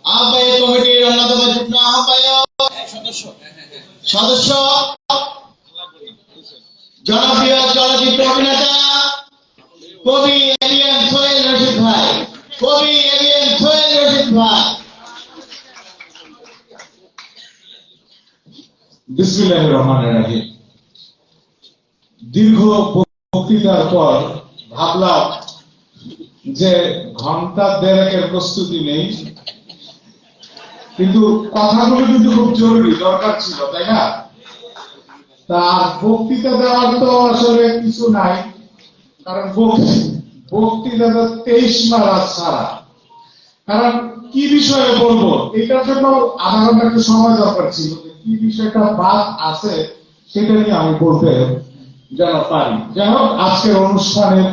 আহ্বায়ক কমিটির অন্যতম যুগ্ম আহ্বায়ক সদস্য জনপ্রিয় চলচ্চিত্র অভিনেতা কবি এলিয়ান সোহেল রশিদ ভাই। বিসমিল্লাহির রহমানির রহিম। দীর্ঘ বক্তৃতার পর ভাবলাম যে ঘন্টা দেড়েকের প্রস্তুতি নেই, কিন্তু কথাগুলো কিন্তু খুব জরুরি, দরকার ছিল, তাই না? তার বক্তৃতা দেওয়ার তো আসলে কিছু নাই, কারণ বক্তৃতা তো 23 মারা ছাড়া। কারণ কি বিষয়ে বলবো এটার জন্য আধা ঘন্টা একটু সময় দরকার ছিল। কি বিষয়টা বাদ আছে সেটা নিয়ে আমি বলতে যেন পারি। যাই হোক, আজকের অনুষ্ঠানের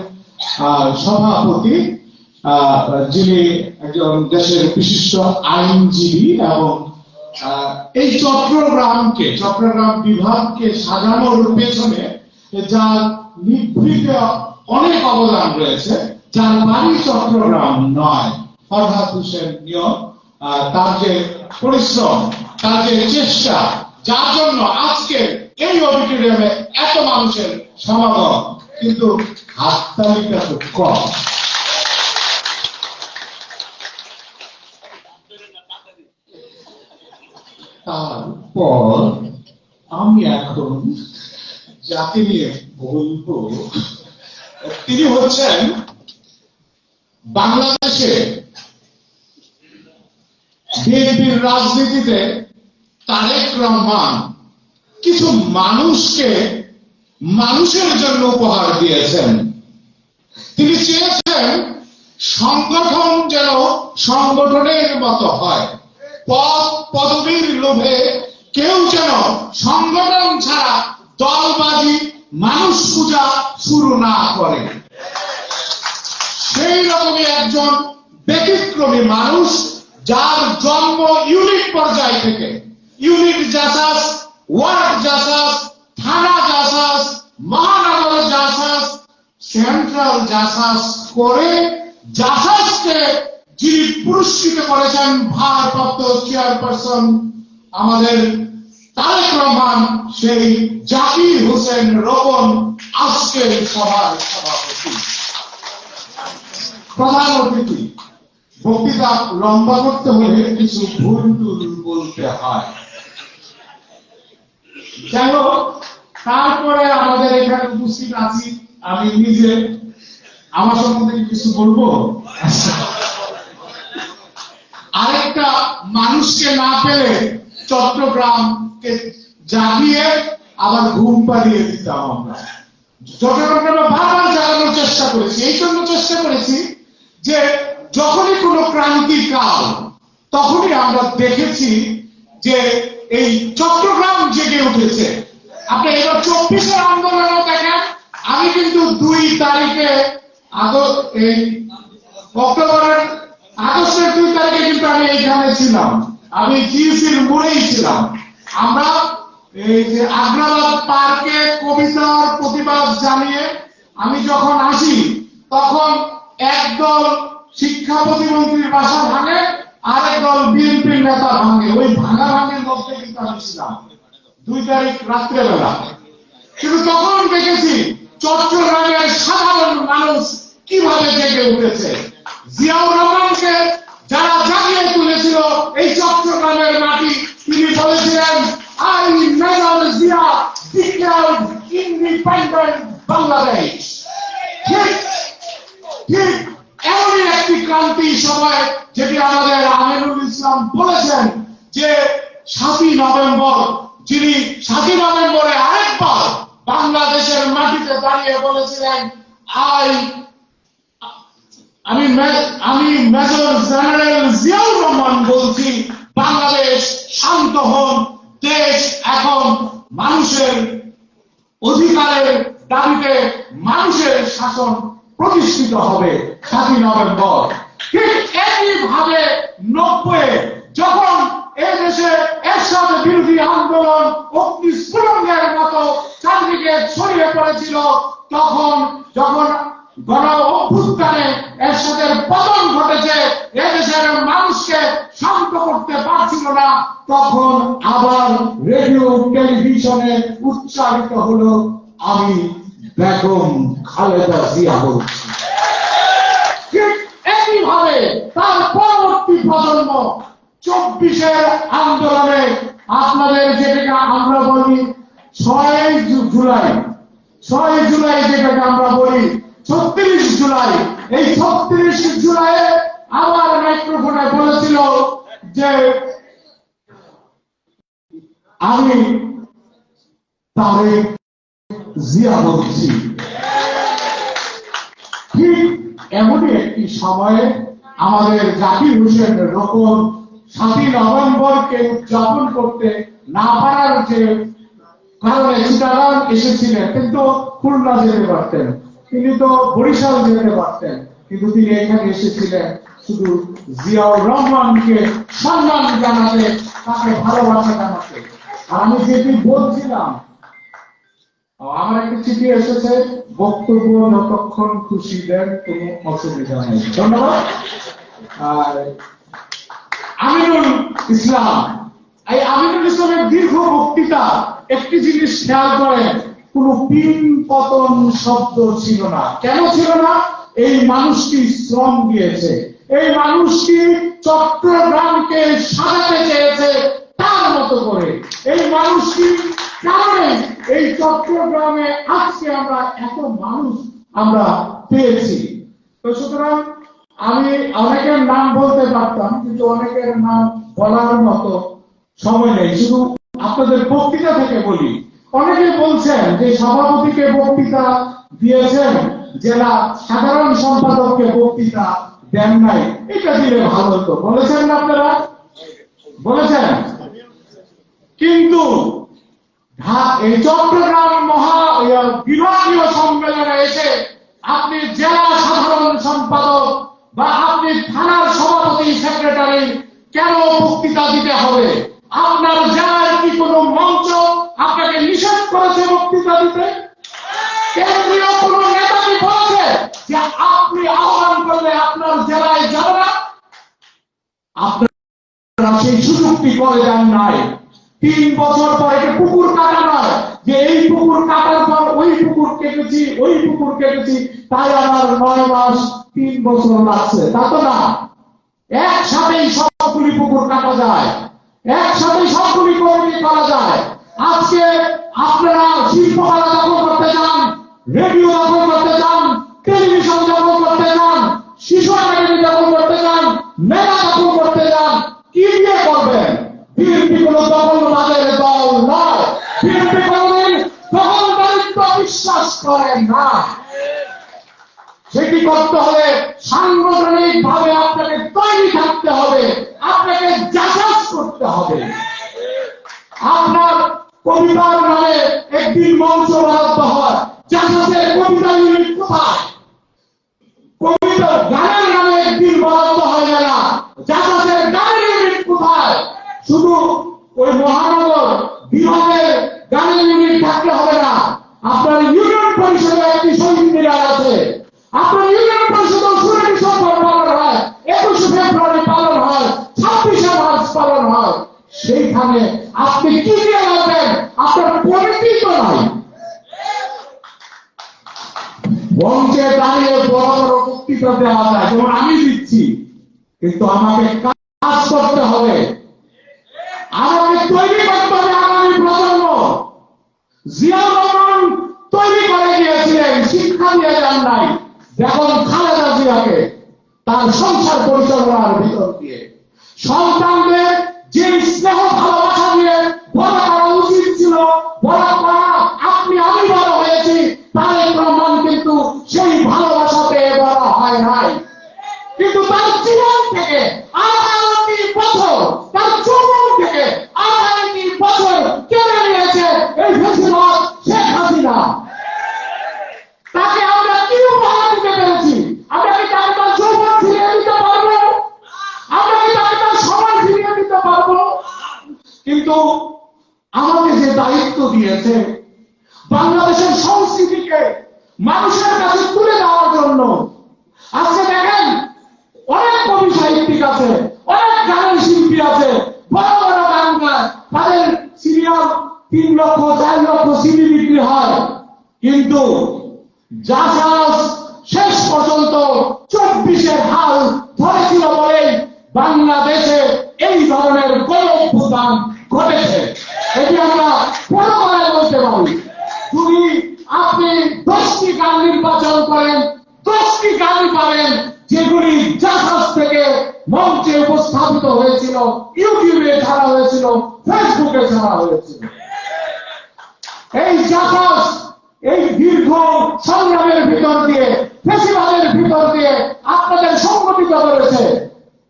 সভাপতি যিনি একজন দেশের বিশিষ্ট আইনজীবী এবং এই চট্টগ্রাম বিভাগকে সাজানোর পেছনে যার নিভৃত অনেক অবদান রয়েছে, যার বাড়ি চট্টগ্রাম নয়, ফরহাদ হোসেন নিয়ম, তার যে পরিশ্রম, তার যে চেষ্টা, যার জন্য আজকে এই অডিটোরিয়ামে এত মানুষের সমাগম, কিন্তু হাততালিটা খুব কম। তারপর আমি এখন যাকে নিয়ে বলবো তিনি হচ্ছেন বাংলাদেশে বিএনপির রাজনীতিতে তারেক রহমান কিছু মানুষকে মানুষের জন্য উপহার দিয়েছেন। তিনি চেয়েছেন সংগঠন যেন সংগঠনের মতো হয়, পদ পদবীর লোভে কেউ যেন সংগঠন ছাড়া দলবাজি মানুষ পূজা শুরু না করে। সেই রকমই একজন ব্যতিক্রমী মানুষ, যার জন্ম ইউনিট পর্যায় থেকে, ইউনিট জাসাস, ওয়ার্ড জাসাস, থানা জাসাস, মহানগর জাসাস, সেন্ট্রাল জাসাস করে জাসাসকে যিনি পুরস্কৃত করেছেন ভারপ্রাপ্ত চেয়ারপারসন আমাদের তারেক রহমান, সেই জাকির হোসেন রোকন আজকের সভার সভাপতি। প্রধান অতিথি, বক্তৃতা লম্বা করতে হলে কিছু ভুল বলতে হয়। যাই হোক, তারপরে আমাদের এখানে উপস্থিত আছি আমি নিজে। আমার সম্বন্ধে কিছু বলবো। আরেকটা মানুষকে না পেলে চট্টগ্রামকে জাগিয়ে আবার ঘুম পাড়িয়ে দিতাম আমরা। চট্টগ্রামকে বারবার জাগানোর চেষ্টা করেছি, এই জন্য চেষ্টা করেছি যে যখনই কোনো ক্রান্তিকাল, তখনই আমরা দেখেছি যে এই চট্টগ্রাম জেগে উঠেছে। আপনি এবার 24-এর আন্দোলনও দেখেন। আমি কিন্তু 2 তারিখে অক্টোবরের আগস্টের 2 তারিখে কিন্তু আমি এইখানে ছিলাম, আমি জিসির মোড়েই ছিলাম। আমরা এই যে আগ্রাবাদ পার্কে কবিতার প্রতিবাদ জানিয়ে আমি যখন আসি, তখন একদল শিক্ষা প্রতিমন্ত্রীর বাসা ভাঙে, আরেক দল বিএনপির নেতা ভাঙে। ওই ভাঙাভাঙির মধ্যে কিন্তু আমি ছিলাম 2 তারিখ রাত্রেবেলা। কিন্তু তখন দেখেছি চট্টগ্রামের সাধারণ মানুষ কিভাবে জেগে উঠেছে। জিয়াউর রহমানকে যারা জাগিয়ে তুলেছিল এই চট্টগ্রামের মাটি, তিনি বলেছিলেন, I major Zia declared independent Bangladesh. ঠিক এমনই একটি ক্রান্তি সময়, যেটি আমাদের আমিনুল ইসলাম বলেছেন যে 7ই নভেম্বর, যিনি 7ই নভেম্বরে আরেকবার বাংলাদেশের মাটিতে দাঁড়িয়ে বলেছিলেন, আমি মেজর জেনারেল জিয়াউর রহমান বলছি, বাংলাদেশ শান্ত হন, দেশ এখন মানুষের অধিকারের দাবিতে মানুষের শাসন প্রতিষ্ঠিত হবে 7ই নভেম্বর। ঠিক একইভাবে 90-এ যখন এদেশে এরশাদ বিরোধী আন্দোলন অগ্নিস্ফুলিঙ্গের মতো চারদিকে ছড়িয়ে পড়েছিল, তখন যখন গণ অভ্যুত্থানে এরশাদের পতন ঘটেছে, এদেশে করতে পারছিল না, তখন আবার রেডিও টেলিভিশনে উচ্চারিত হলো, আমি বেগম খালেদা জিয়া বলছি। ঠিক একইভাবে তার পরবর্তী প্রজন্ম 24-এর আন্দোলনে আপনাদের যেটাকে আমরা বলি 6 জুলাই যেটাকে আমরা বলি 36 জুলাই, এই 36 জুলাই আবার মাইক্রোফোনে বলেছিল যে আমি তারেক জিয়া বলছি। ঠিক এমনই একটি সময়ে আমাদের জাকির হোসেনের রোকন 7ই নভেম্বরকে উদযাপন করতে না পারার যে কারণে চিটাগাং এসেছিলেন, কিন্তু খুলনা যেতে পারতেন, তিনি তো বরিশাল যেতে পারতেন, কিন্তু তিনি এখানে এসেছিলেন শুধু জিয়াউর রহমানকে সম্মান জানাতে, তাকে ভালোবাসা জানাতে। আর আমি যেটি বলছিলাম, আমার একটা চিঠি এসেছে, বক্তব্য যতক্ষণ খুশি দেন কোনো অসুবিধা নেই, ধন্যবাদ। আর আমিনুল ইসলাম, এই আমিনুল ইসলামের দীর্ঘ বক্তৃতা একটি জিনিস খেয়াল করেন, কোন পিন পতন শব্দ ছিল না। কেন ছিল না? এই মানুষটি শ্রম দিয়েছে, এই মানুষটি চট্টগ্রামকে সাজাতে চেয়েছে তার মতো করে। এই মানুষটি কারণে এই চট্টগ্রামে আজকে আমরা এত মানুষ আমরা পেয়েছি। তো সুতরাং আমি অনেকের নাম বলতে পারতাম, কিন্তু অনেকের নাম বলার মতো সময় নেই, শুধু আপনাদের বক্তৃতা থেকে বলি। অনেকে বলছেন যে সভাপতিকে বক্তৃতা দিয়েছেন, জেলা সাধারণ সম্পাদককে বক্তৃতা দেন নাই, এটা দিলে ভালো হতো, বলেছেন না আপনারা? বলেছেন। কিন্তু এই চট্টগ্রাম বিভাগীয় সম্মেলনে এসে আপনি জেলা সাধারণ সম্পাদক বা আপনি থানার সভাপতি সেক্রেটারি কেন বক্তৃতা দিতে হবে? আপনার জেলার কি কোনো মঞ্চ আপনাকে নিষেধ করেছে বক্তৃতা দিতে? কেন্দ্রীয় কোন নেতা কি বলেছে যে আপনি আহ্বান করলে আপনার জেলায় যাবে না? আপনারা সেই সুযোগটি করে দেন নাই। 3 বছর পর এটা পুকুর কাটা নয় যে এই পুকুর কাটার পর ওই পুকুর কেটেছি, ওই পুকুর কেটেছি, তাই আমার 9 মাস 3 বছর লাগছে, তা তো না। একসাথেই সবগুলি পুকুর কাটা যায়, একসাথে সবগুলি কর্মী করা যায়। আজকে আপনারা শিল্পকলা দখল করতে চান, রেডিও দখল করতে চান, টেলিভিশন দখল করতে চান, শিশু একাডেমি দখল করতে চান, মেলা দখল করতে চান, কি দিয়ে করবেন? বিএনপি কোন দখলবাদের দল নয়, বিএনপি কোনদিন দখলদারিত্ব বিশ্বাস করেন না। সেটি করতে হলে সাংগঠনিক ভাবে আপনাকে তৈরি থাকতে হবে, আপনাকে যাচাই করতে হবে। আপনার কবিতার নামে একদিন মঞ্চ বরাদ্দ হয়, যাচাইয়ের কবিতা ইউনিট কোথায়? কবিতা গানের নামে একদিন বরাদ্দ হয় না, যাচাইয়ের গানের ইউনিট কোথায়? শুধু ওই মহানগর বিভাগের গানের ইউনিট থাকলে হবে না, আপনার ইউনিয়ন পরিষদে একটি শহীদ মিনার আছে, আপনার ইউনিয়ন পরিষদ 16 ডিসেম্বর পালন হয়, 21 ফেব্রুয়ারি পালন হয়, 26শে মার্চ পালন হয়। সেইখানে আপনি কি দিয়ে রাখবেন? আপনার কমিটি তো নাই। মঞ্চে দাঁড়িয়ে বড় বড় বক্তৃতা দেওয়া যায়, যেমন আমি দিচ্ছি, কিন্তু আমাকে কাজ করতে হবে, আমাকে তৈরি করতে হবে আগামী প্রজন্ম। জিয়াউর রহমান তৈরি করে গিয়েছিলেন, শিক্ষা দিয়ে যান নাই। বেগম খালেদা জিয়াকে তার সংসার পরিচালনার ভিতর দিয়ে সন্তানদের যে স্নেহ ভালোবাসা দিয়ে বড় করা উচিত ছিল, বড় করা আপনি আমি বড় হয়েছি, তারেক রহমান কিন্তু সেই ভালোবাসা পেয়ে বড় হয় নাই। কিন্তু তার জীবন থেকে 18টি বছর, তার যৌবন থেকে 18টি বছর কেড়ে নিয়েছে এই ফেসিবাদ শেখ হাসিনা। তাকে আমরা কি উপহার দিতে পেরেছি? আমরা কি তাকে তার যৌবন ফিরিয়ে দিতে পারবো? আমরা কি তাকে তার সময় ফিরিয়ে দিতে পারবো? কিন্তু আমাকে যে দায়িত্ব দিয়েছে বাংলাদেশের সংস্কৃতিকে মানুষের কাছে তুলে দেওয়ার জন্য, আজকে দেখেন অনেক কবি সাহিত্যিক আছে, অনেক গানের শিল্পী আছে, বড় বড় কারখানায় তাদের সিরিয়াল 3 লক্ষ 4 লক্ষ সিডি বিক্রি হয়, কিন্তু জাসাস শেষ পর্যন্ত 24-এর হাল ধরেছিল বলে বাংলাদেশে এই ধরনের গণঅভ্যুত্থান ঘটেছে। এটি আমরা পরকালে বলতে পারি। যদি আপনি 10টি গান নির্বাচন করেন, 10টি গানই পাবেন যেগুলি জাসাস থেকে মঞ্চে উপস্থাপিত হয়েছিল, ইউটিউবে ছাড়া হয়েছিল, ফেসবুকে ছাড়া হয়েছিল। এই জাসাস এই দীর্ঘ সংগ্রামের ভিতর দিয়ে, ফেসিবাদের ভিতর দিয়ে আপনাদের সংগঠিত করেছে।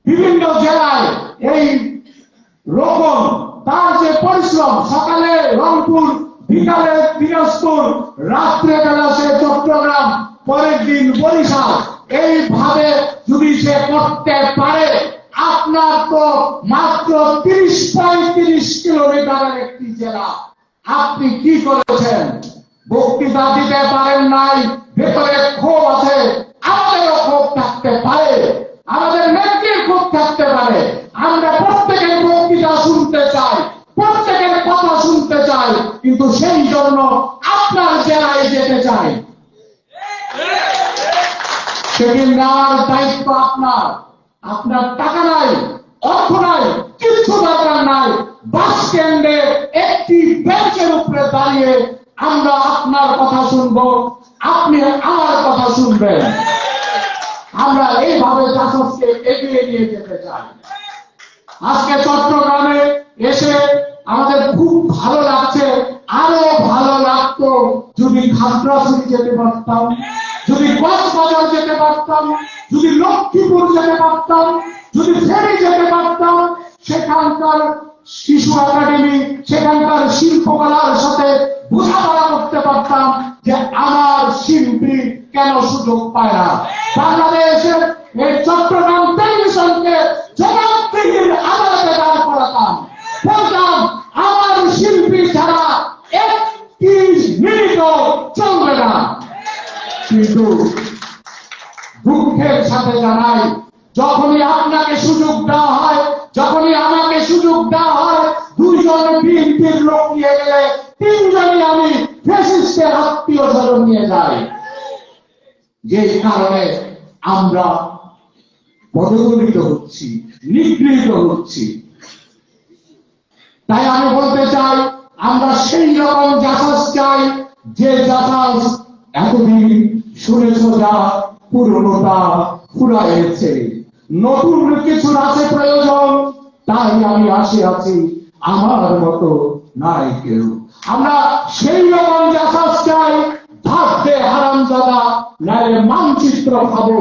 বিভিন্ন জেলায় এই রকম তার যে পরিশ্রম, সকালে রংপুর, বিকালে দিনাজপুর, রাত্রে বেলা সে চট্টগ্রাম, পরের দিন বরিশাল, এইভাবে যদি সে করতে পারে, আপনার তো মাত্র 30-35 কিলোমিটারের একটি জেলা, আপনি কি করেছেন? বক্তৃতা দিতে পারেন নাই, ভেতরে ক্ষোভ আছে, আমাদেরও ক্ষোভ থাকতে পারে, আমাদের নেত্রীর ক্ষোভ থাকতে পারে। আমরা প্রত্যেকের বক্তৃতা শুনতে চাই, প্রত্যেকের কথা শুনতে চাই, কিন্তু সেই জন্য আপনার জেলায় যেতে চাই। সেদিন নেওয়ার দায়িত্ব আপনার। আপনার টাকা নাই, অর্থ নাই, কিছু দরকার নাই। বাস স্ট্যান্ডে একটি বেঞ্চের উপরে দাঁড়িয়ে আমরা আপনার কথা শুনবো, আপনি আমার কথা শুনবেন। আমরা এইভাবে জাসাসকে এগিয়ে নিয়ে যেতে চাই। আজকে চট্টগ্রামে এসে আমাদের খুব ভালো লাগছে। আরো ভালো লাগতো যদি খাগড়াছড়ি যেতে পারতাম, যদি কক্সবাজার যেতে পারতাম, যদি লক্ষ্মীপুর যেতে পারতাম, যদি ফেনী যেতে পারতাম। সেখানকার শিশু একাডেমি, সেখানকার শিল্পকলার সাথে বোঝাপড়া করতে পারতাম যে আমার শিল্পী কেন সুযোগ পায় না। বাংলাদেশের এই চট্টগ্রাম টেলিভিশনকে জবাবদিহির আদালতে দাঁড় করাতাম, বলতাম আমার শিল্পী ছাড়া 1 মিনিটও চলবে না। কিন্তু দুঃখের সাথে জানাই, যখনই আপনাকে সুযোগ দেওয়া হয়, যখনই আমাকে সুযোগ দেওয়া হয়, 2 জন বিএনপির লোক নিয়ে গেলে 3 জনই আমি ফ্যাসিস্টের আত্মীয় স্বজন নিয়ে যাই। যে কারণে আমরা পদদলিত হচ্ছি, নিগৃহীত হচ্ছি। তাই আমি বলতে চাই, আমরা সেই রকম জাসাস চাই যে জাসাস এতদিন শুনেছ যা পুরনোটা ফুরাইছে, নতুন কিছুর আছে প্রয়োজন, তাই আমি আছি, আমার মতো নাই কেউ। আমরা সেই রকম জাসাস চাই, ভাবতে হারামজাদা নাইলে মানচিত্র খাবো,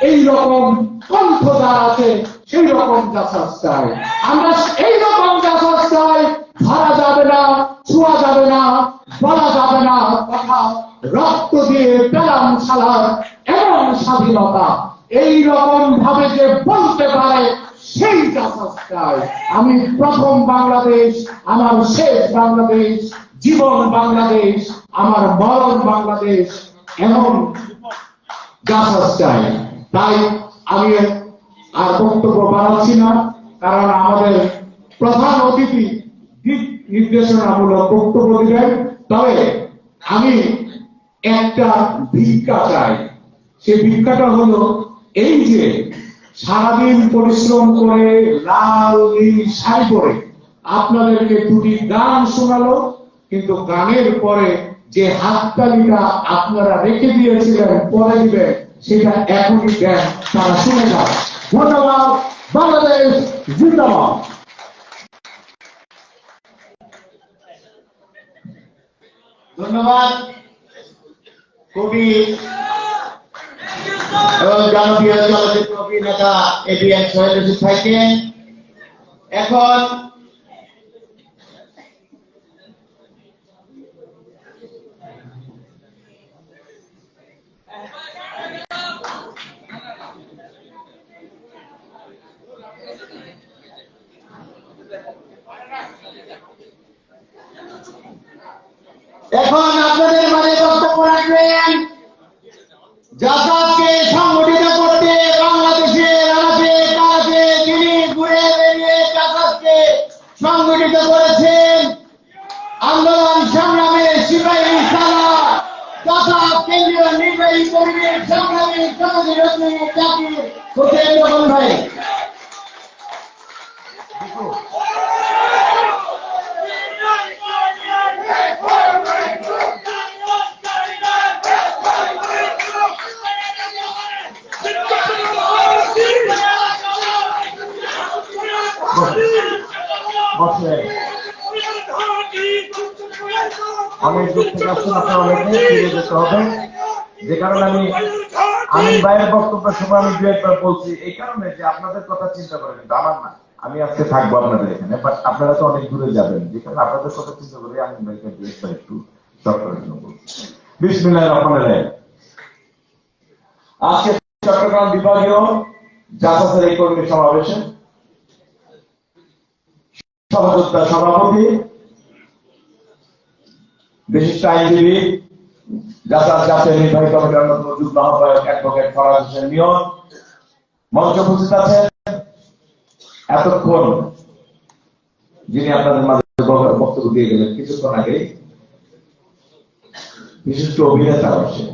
এই রকম কণ্ঠ যার আছে সেই রকম জাসাস চাই। আমরা এই রকম জাসাস চাই, ধরা যাবে না, ছোঁয়া যাবে না, বলা যাবে না কথা, রক্ত দিয়ে পেলাম সালাদ এবং স্বাধীনতা, এই রকম ভাবে যে বলতে পারে সেই জাসাস চাই। আমি প্রথম বাংলাদেশ, আমার শেষ বাংলাদেশ, জীবন বাংলাদেশ, আমার মরণ বাংলাদেশ, এমন জাসাস চাই। তাই আমি আর বক্তব্য বাড়াচ্ছি না, কারণ আমাদের প্রধান অতিথি দিক নির্দেশনামূলক বক্তব্য দিবেন। তবে আমি একটা ভিক্ষা চাই। সেই ভিক্ষাটা হলো এই যে সারাদিন পরিশ্রম করে লাল নীল শাড়ি পরে আপনাদেরকে 2টি গান শোনালো, কিন্তু গানের পরে যে হাততালিটা আপনারা রেখে দিয়েছিলেন পরে দিবেন, সেটা এখনই দেন, তারা শুনে যান। ধন্যবাদ। বাংলাদেশ জিন্দাবাদ। ধন্যবাদ কবি এবং জনপ্রিয় চলচ্চিত্র অভিনেতা এবিএম সোহেল রশিদ ভাইকে। এখন আপনাদের মাঝে বক্তব্য রাখবেন জাসাসকে সংগঠিত করতে বাংলাদেশের আনাচে কানাচে যিনি ঘুরে বেরিয়ে জাসাসকে বসে অনেক দূর থেকে আসছেন, আপনার অনেকে ফিরে যেতে হবে। যে কারণে আমি আমিন ভাইয়ের বক্তব্যের সময় আমি দু একবার বলছি এই কারণে যে আপনাদের কথা চিন্তা করে, কিন্তু আমার না, আমি আজকে থাকবো আপনাদের এখানে, বাট আপনারা তো অনেক দূরে যাবেন, যে কারণে আপনাদের কথা চিন্তা করে আমিন ভাইকে দু একবার একটু শর্ট করার জন্য বলছি। বিসমিল্লাহির রহমানির রহিম। আজকে চট্টগ্রাম বিভাগীয় জাসাসের এই কর্মী সমাবেশে সহযোদ্ধা সভাপতি, বিশিষ্ট আইনজীবী, জাসাস জাতীয় নির্বাহী কমিটির অন্যতম যুগ্ম আহ্বায়ক অ্যাডভোকেট ফরাজ হোসেন নিয়ন মঞ্চে উপস্থিত আছেন। এতক্ষণ যিনি আপনাদের মাঝে বক্তব্য দিয়ে গেলেন কিছুক্ষণ আগে, বিশিষ্ট অভিনেতা বসে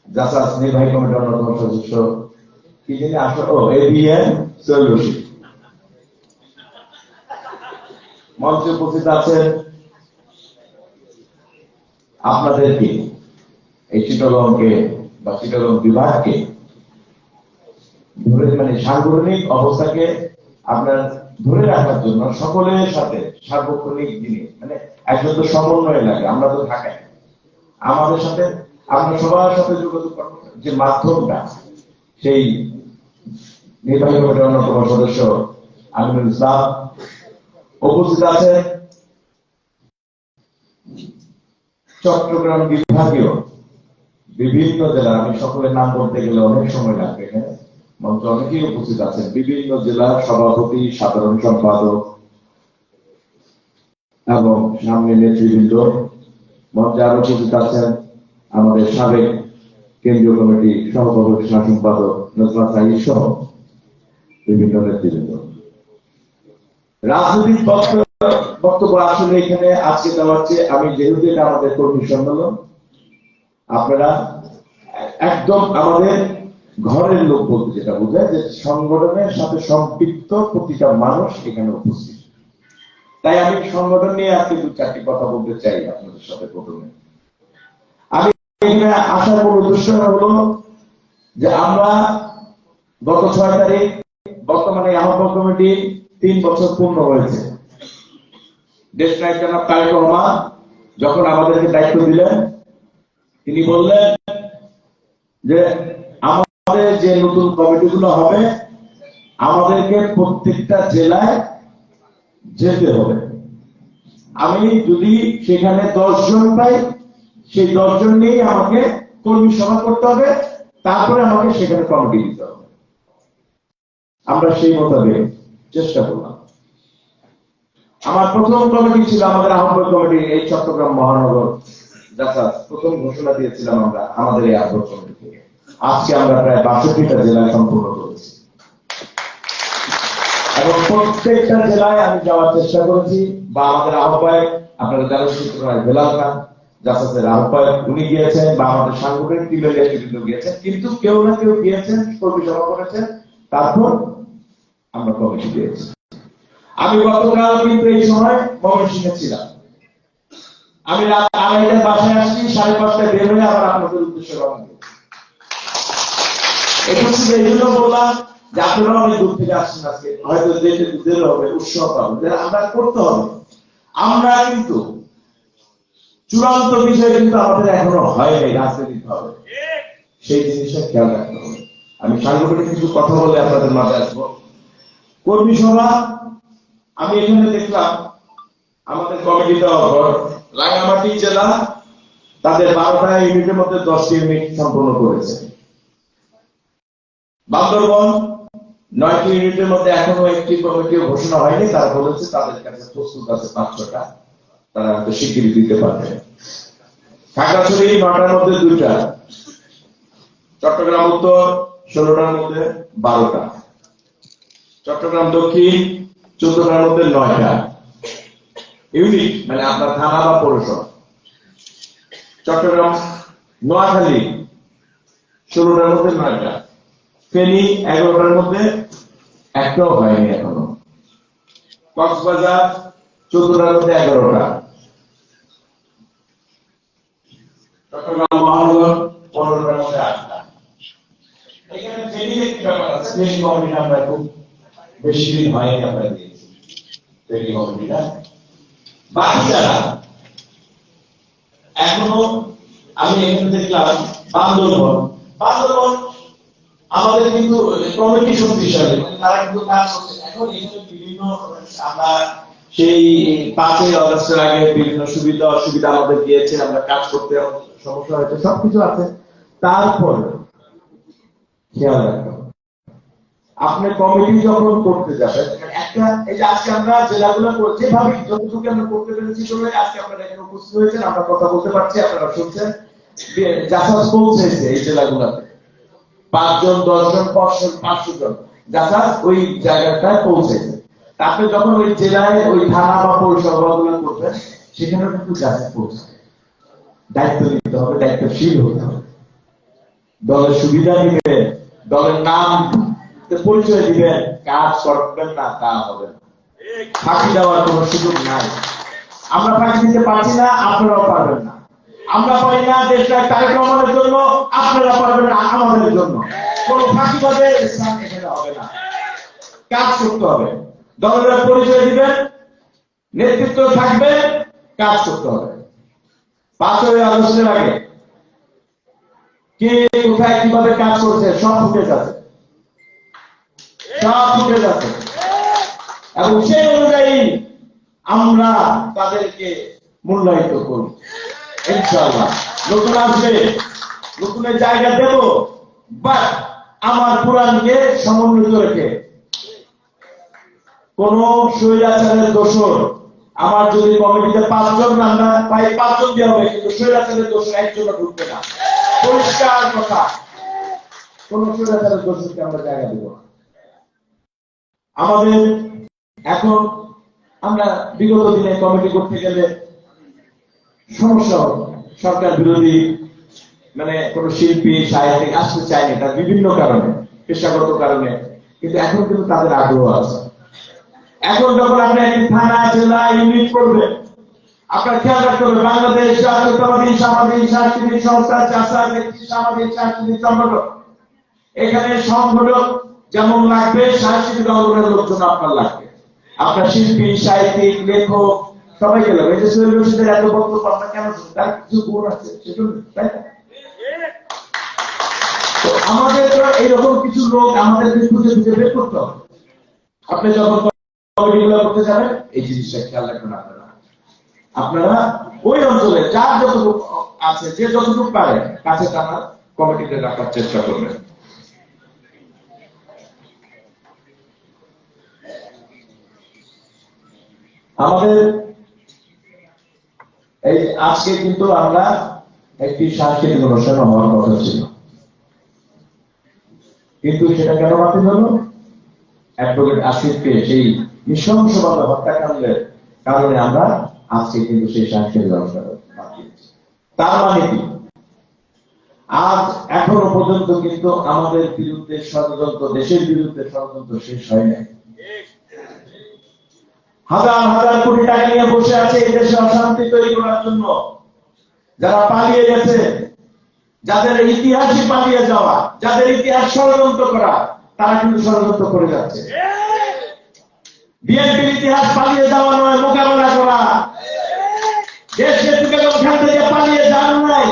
জাসাস নির্বাহী কমিটির অন্যতম সদস্য কি যিনি আসলে এবিএম সোহেল রশিদ মঞ্চে উপস্থিত আছেন। আপনাদেরকে এই চিটাগংকে বা চিটাগং বিভাগকে ধরে মানে সাংগঠনিক অবস্থাকে আপনার ধরে রাখার জন্য সকলের সাথে সার্বক্ষণিক যিনি মানে একজন তো সমন্বয় লাগে, আমরা তো ঢাকায়, আমাদের সাথে আমরা সবার সাথে যোগাযোগ করবো যে মাধ্যমটা, সেই নির্বাহী কমিটির অন্যতম সদস্য আমিনুল ইসলাম উপস্থিত আছেন। চট্টগ্রাম বিভাগীয় বিভিন্ন জেলা, আমি সকলের নাম বলতে গেলে অনেক সময় লাগবে, এখানে মঞ্চে অনেকেই উপস্থিত আছেন, বিভিন্ন জেলার সভাপতি, সাধারণ সম্পাদক এবং সামনে নেতৃবৃন্দ মঞ্চে আরো উপস্থিত আছেন। আমাদের সাবেক কেন্দ্রীয় কমিটি সহসভাপতি সম্পাদক নজরুল সাহিদ সহ বিভিন্ন নেতৃবৃন্দ। রাজনৈতিক বক্তব্য আসলে এখানে আজকে দেওয়া হচ্ছে, আমি যেহেতু এটা আমাদের কর্মী সম্মেলন, আপনারা একদম আমাদের ঘরের লোক বলতে যেটা বোঝায় যে সংগঠনের সাথে সম্পৃক্ত প্রতিটা মানুষ এখানে উপস্থিত। তাই আমি সংগঠন নিয়ে আজকে দু চারটি কথা বলতে চাই আপনাদের সাথে। প্রথমে আমি এখানে আসার মূল উদ্দেশ্য হলো যে আমরা গত 6 তারিখ বর্তমানে আহ্বায়ক কমিটি 3 বছর পূর্ণ হয়েছে। দেশ নায়ক জনাব তারেক রহমান যখন আমাদেরকে দায়িত্ব দিলেন, তিনি বললেন যে আমাদের যে নতুন কমিটিগুলো হবে আমাদেরকে প্রত্যেকটা জেলায় যেতে হবে। আমি যদি সেখানে 10 জন পাই, সেই 10 জন নিয়ে আমাকে কর্মী সভা করতে হবে, তারপরে আমাকে সেখানে কমিটি দিতে হবে। আমরা সেই মোতাবেক চেষ্টা করলাম। আমার প্রথম কমিটি ছিল আমাদের আহ্বায়ক কমিটি, এই চট্টগ্রাম মহানগর জাসাস প্রথম ঘোষণা দিয়েছিলাম আমরা আমাদের এই আহ্বায়ক কমিটি থেকে। আজকে আমরা প্রায় 62টা জেলায় সম্পূর্ণ করেছি এবং প্রত্যেকটা জেলায় আমি যাওয়ার চেষ্টা করেছি, বা আমাদের আহ্বায়ক আপনারা জানেন বেলাল খান জাসাসের আহ্বায়ক, উনি গিয়েছেন, বা আমাদের সাংগঠনিক টিমের নেতৃবৃন্দ গিয়েছেন, কিন্তু কেউ না কেউ গিয়েছেন, কর্মী সভা করেছেন, তারপর আমরা কমিটি দিয়েছি। আমি গতকাল কিন্তু এই সময় ময়মনসিংহে ছিলাম। আমি রাত 2:30টায় বাসায় আসছি, 5:30টায় বের হয়ে আবার আপনাদের উদ্দেশ্যে রওনা দিই। এটা শুধু এই জন্য বললাম যে আপনারা অনেক দূর থেকে আসছেন, আজকে হয়তো যেতে দূর হবে, উৎসব হবে, আমরা করতে হবে। আমরা কিন্তু চূড়ান্ত বিষয় কিন্তু আমাদের এখনো হয়নি, রাজনীতি হবে, সেই জিনিসটা খেয়াল রাখতে হবে। আমি সাংগঠনিক কিছু কথা বলে আপনাদের মাঝে আসবো। কর্মী সভা আমি এখানে দেখলাম আমাদের কমিটি দেওয়ার পর রাঙ্গামাটি জেলা তাদের 12টা ইউনিটের মধ্যে 10টি ইউনিট সম্পন্ন করেছে। বান্দরবন 9টি ইউনিটের মধ্যে এখনো একটি কমিটিও ঘোষণা হয়নি, তারা বলেছে তাদের কাছে প্রস্তুত আছে 5-6টা, তারা হয়তো স্বীকৃতি দিতে পারবে। খাগড়াছড়ি 9টার মধ্যে 2টা, চট্টগ্রাম উত্তর 16টার মধ্যে 12টা, চট্টগ্রাম দক্ষিণ 14টার মধ্যে 9টা ইউনিট, মানে আপনার থানা বা পৌরসভা। চট্টগ্রাম নোয়াখালী 16টার মধ্যে 9টা, ফেনী 11টার মধ্যে একটাও হয়নি এখনো, কক্সবাজার 14টার মধ্যে 11টা, চট্টগ্রাম মহানগর 15টার মধ্যে 8টা। এখানে ফেনী একটি ব্যাপার আছে, ফেনী কমিটি আমরা খুব বেশি দিন হয়নি আমরা দিয়েছি। তৈরি কমিটিটা। বাকি যারা এখনো, আমি এখানে দেখলাম বান্দরবন আমাদের কিন্তু কমিটি শক্তিশালী, মানে তারা কিন্তু কাজ করছে। এখন এখানে বিভিন্ন আমরা সেই 5ই আগস্টের আগে বিভিন্ন সুবিধা অসুবিধা আমাদের দিয়েছে, আমরা কাজ করতে সমস্যা হয়েছে, সবকিছু আছে। তারপর খেয়াল রাখতে হবে, আপনি কমিটি যখন করতে যাবেন, একটা এই যে আজকে আমরা জেলাগুলো যেভাবে যতটুকু আমরা করতে পেরেছি বলে আজকে আপনারা এখানে উপস্থিত হয়েছেন, আমরা কথা বলতে পারছি, আপনারা শুনছেন। জাসাস পৌঁছেছে এই জেলাগুলোতে 5 জন 10 জন 500 জন জাসাস ওই জায়গাটায় পৌঁছেছে। তারপরে যখন ওই জেলায় ওই থানা বা পৌরসভাগুলো করবেন, সেখানেও কিন্তু জাসাস পৌঁছাবে। দায়িত্ব নিতে হবে, দায়িত্বশীল হতে হবে, দলের সুবিধা দিবেন, দলের নাম পরিচয় দিবেন, কাজ করবেন না তা হবে না। ফাঁকি দেওয়ার কোন সুযোগ নাই। আমরা ফাঁকি দিতে পারছি না, আপনারাও পারবেন না। আমরা পারি না দেশটা তারেক রহমানের জন্য, আপনারা পারবেন না আমাদের জন্য। কোন ফাঁকিবাদে এখানে হবে না। কাজ করতে হবে, দলের পরিচয় দিবেন, নেতৃত্ব থাকবে, কাজ করতে হবে। 5ই আগস্টের আগে কে কোথায় কিভাবে কাজ করছে সব ফুটে যাচ্ছে, এবং সেই অনুযায়ী আমরা তাদেরকে মূল্যায়িত করি। ইনশাআল্লাহ নতুন আসবে, নতুনের জায়গা দেব, বাট আমার পুরাণকে সমন্বিত রেখে কোন স্বৈরাচারের দোষর, আমার যদি কমিটিতে 5 জন আমরা পাই 5 জন দিয়ে হবে, কিন্তু স্বৈরাচারের দোষর একজনও ঢুকবে না। পরিষ্কার কথা, কোন স্বৈরাচারের দোষরকে আমরা জায়গা দেব না। আমাদের এখন আমরা বিগত দিনে কমিটি করতে গেলে সমস্যা, সরকার বিরোধী মানে কোন শিল্পী সাহিত্যিক আসতে চায়নি, তার বিভিন্ন কারণে, পেশাগত কারণে, কিন্তু এখন কিন্তু তাদের আগ্রহ আছে। এখন যখন আপনি একটি থানা জেলা ইউনিট করবেন, আপনার খেয়াল রাখতে হবে বাংলাদেশ জাতীয়তাবাদী সামাজিক সাংস্কৃতিক সংস্থা জাসাস একটি সামাজিক সাংস্কৃতিক সংগঠন। এখানে সংগঠক যেমন লাগবে, সাংস্কৃতিক অঙ্গনের লোকজন আপনার লাগবে, আপনার শিল্পী সাহিত্যিক লেখক সবাইকে লাগবে। এই যে সোহেল রশিদের এত বক্তব্য আপনার কেন, তার কিছু গুণ আছে সেজন্য, তাই না? তো আমাদের এইরকম কিছু লোক আমাদের খুঁজে খুঁজে বের করতে হবে। আপনি যখন কমিটিগুলো করতে যাবেন এই জিনিসটা খেয়াল রাখবেন। আপনারা ওই অঞ্চলে যার যতটুকু আছে, যে যতটুকু পারে কাছে টানা কমিটিতে রাখার চেষ্টা করবেন। আমাদের এই আজকে কিন্তু আমরা একটি সাংস্কৃতিক অনুষ্ঠান হওয়ার কথা ছিল, কিন্তু সেটা কেন বাতিল হলো? অ্যাডভোকেট আসিফকে সেই নৃশংসভাবে হত্যাকাণ্ডের কারণে আমরা আজকে কিন্তু সেই সাংস্কৃতিক অনুষ্ঠান বাতিল। তার মানে কি, আজ এখনো পর্যন্ত কিন্তু আমাদের বিরুদ্ধে ষড়যন্ত্র, দেশের বিরুদ্ধে ষড়যন্ত্র শেষ হয় নাই। হাজার হাজার কোটি টাকা নিয়ে বসে আছে এই দেশে অশান্তি তৈরি করার জন্য। যারা পালিয়ে গেছে, যাদের ইতিহাসই পালিয়ে যাওয়া, যাদের ইতিহাস ষড়যন্ত্র করা, তারা কিন্তু ষড়যন্ত্র করে যাচ্ছে। বিএনপির ইতিহাস পালিয়ে যাওয়া নয়, মোকাবেলা করা। দেশকে থেকে ওখান থেকে পালিয়ে যান নাই।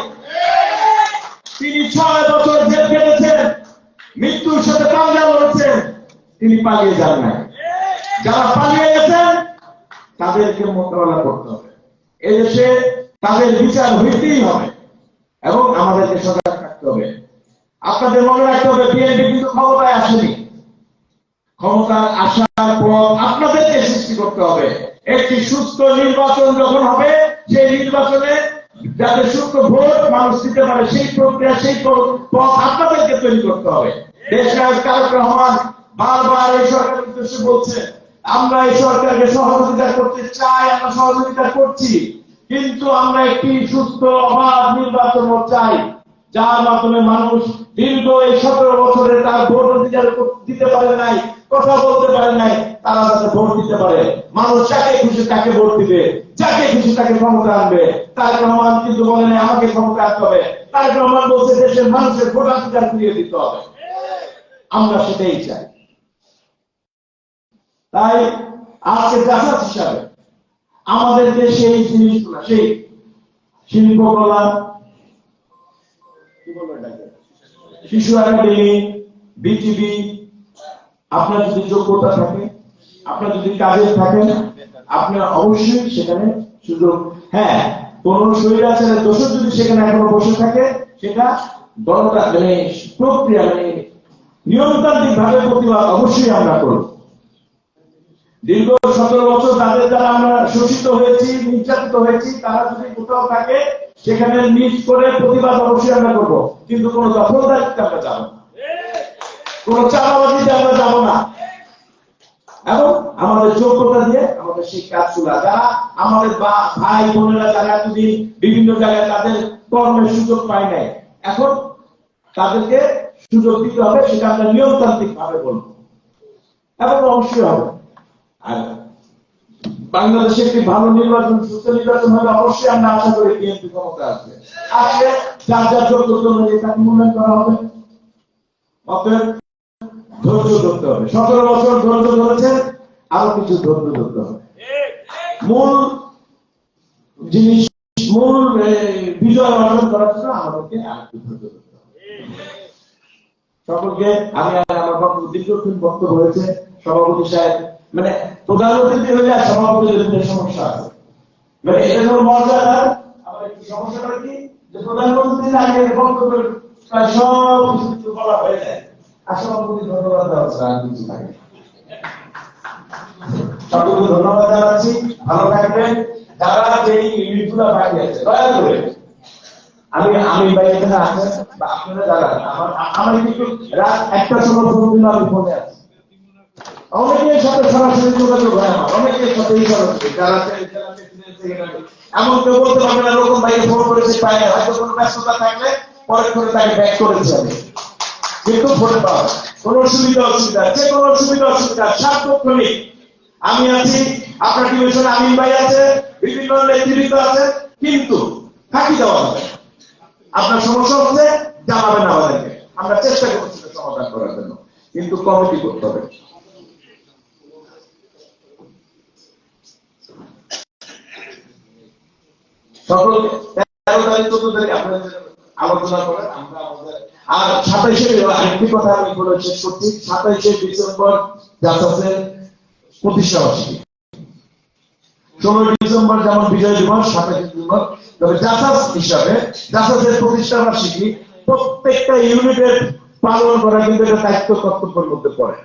তিনি 6 বছর জেল খেটেছেন, মৃত্যুর সাথে পাঞ্জা লড়েছেন, তিনি পালিয়ে যান নাই। যারা পালিয়ে গেছেন তাদেরকে মোকাবেলা করতে হবে। এদেশে তাদের বিচার হইতেই হবে এবং আমাদেরকে সজাগ থাকতে হবে। আপনাদের মনে রাখতে হবে, বিএনপি কিন্তু ক্ষমতায় আসেনি। ক্ষমতার আসার পর আপনাদেরকে সৃষ্টি করতে হবে। একটি সুস্থ নির্বাচন যখন হবে, সেই নির্বাচনে যাতে সুস্থ ভোট মানুষ দিতে পারে, সেই প্রক্রিয়া, সেই পথ আপনাদেরকে তৈরি করতে হবে। দেশনায়ক তারেক রহমান বারবার এই সরকারের উদ্দেশ্যে বলছে, আমরা এই সরকারকে সহযোগিতা করতে চাই, আমরা সহযোগিতা করছি, কিন্তু আমরা একটি সুস্থ অবাধ নির্বাচন চাই, যার মাধ্যমে মানুষ দীর্ঘ এই 17 বছরে তার ভোট অধিকার দিতে পারে নাই, কথা বলতে পারে নাই, তারা যাতে ভোট দিতে পারে। মানুষ যাকে খুশি তাকে ভোট দিবে, যাকে খুশি তাকে ক্ষমতা আনবে। তারেক রহমান কিন্তু বলেন আমাকে ক্ষমতা আনতে হবে, তারেক রহমান বলছে দেশের মানুষের ভোটাধিকার ফিরিয়ে দিতে হবে। আমরা সেটাই চাই। তাই আজকে জাসাস হিসাবে আমাদেরকে সেই জিনিসগুলো, সেই শিল্পকলা, কি বলবো এটাকে, শিশু একাডেমি, বিটিভি, আপনার যদি যোগ্যতা থাকে, আপনার যদি কাজে থাকেন, আপনার অবশ্যই সেখানে সুযোগ। হ্যাঁ, কোন স্বৈরাচারের দোষর যদি সেখানে এখনো বসে থাকে, সেটা গণতান্ত্রিক মানে প্রক্রিয়া মানে নিয়মতান্ত্রিক ভাবে প্রতিবাদ অবশ্যই আমরা করব। দীর্ঘ 17 বছর তাদের দ্বারা আমরা শোষিত হয়েছি, নির্যাতিত হয়েছি, তারা যদি কোথাও থাকে সেখানে নিজ করে প্রতিবাদ অবশ্যই আমরা করব, কিন্তু কোন দখলদারিত্বে আমরা যাব না, কোন চাঁদাবাজিতে আমরা যাব না। এবং আমাদের যোগ্যতা দিয়ে আমাদের সেই কাজগুলো, যারা আমাদের ভাই বোনেরা যারা এতদিন বিভিন্ন জায়গায় তাদের কর্মের সুযোগ পায় নাই, এখন তাদেরকে সুযোগ দিতে হবে, সেটা আমরা নিয়মতান্ত্রিক ভাবে বলবো এবং অবশ্যই হবে। আর বাংলাদেশে একটি ভালো নির্বাচন, সুস্থ নির্বাচন হবে, অবশ্যই আমরা আশা করি বিএনপি ক্ষমতা আসবে। আসলে যার যার যোগ্যতা অনুযায়ী তাকে মূল্যায়ন করা হবে। অতএব ধৈর্য ধরতে হবে। 17 বছর ধৈর্য ধরেছেন, আরো কিছু ধৈর্য ধরতে হবে। মূল জিনিস, মূল বিজয় অর্জন করার জন্য আমাদেরকে আরেকটু ধৈর্য ধরতে হবে। সকলকে আমি আমার বক্তব্য দীর্ঘক্ষণ বক্তব্য হয়েছে। সভাপতি সাহেব মানে প্রধান অতিথি হলে সভাপতিদের সমস্যা আছে, মানে এটা হলো মর্যাদা। আবার একটু সমস্যাটা কি, যে প্রধানমন্ত্রীর আগে বক্তব্য প্রায় সব কিছু বলা হয়ে যায়, আর সভাপতি ধন্যবাদ দেওয়া কিছু থাকে। সকলকে ধন্যবাদ জানাচ্ছি, ভালো থাকবেন। যারা এই ইউনিটগুলো বাকি আছে দয়া করে, আমি ভাই এখানে আছেন বা আপনারা যারা আমার কিন্তু রাত 1টার সময় পর্যন্ত আমি ফোনে আছি, অনেকের সাথে সরাসরি যোগাযোগ হয় আমার, অনেকের সাথে সরাসরি যারা এমন কেউ বলতে পারবে না এরকম ভাইকে ফোন করেছে পাই না, হয়তো কোনো ব্যস্ততা থাকলে পরে করে তাকে ব্যাক করেছে আমি, কিন্তু ফোনে পাওয়া কোনো অসুবিধা যে কোনো অসুবিধা সার্বক্ষণিক আমি আছি। আপনার টিভিশনে আমিন ভাই আছে, বিভিন্ন নেতৃত্ব আছে, কিন্তু ফাঁকি দেওয়া হবে। আপনার সমস্যা হচ্ছে জানাবেন আমাদেরকে, আমরা চেষ্টা করছি সমাধান করার জন্য, কিন্তু কমিটি করতে হবে। সকল 13 তারিখ 14 তারিখ আপনাদের আলোচনা করেন, আমরা আমাদের আর 27 আরেকটি কথা আমি বলে শেষ করছি। 27 ডিসেম্বর জাসাসের প্রতিষ্ঠা বার্ষিকী, 16 ডিসেম্বর যেমন বিজয় দিবস, 27 ডিসেম্বর, তবে জাসাস হিসাবে জাসাসের প্রতিষ্ঠা বার্ষিকী প্রত্যেকটা ইউনিটের পালন করা কিন্তু এটা দায়িত্ব কর্তব্যের মধ্যে পড়ে।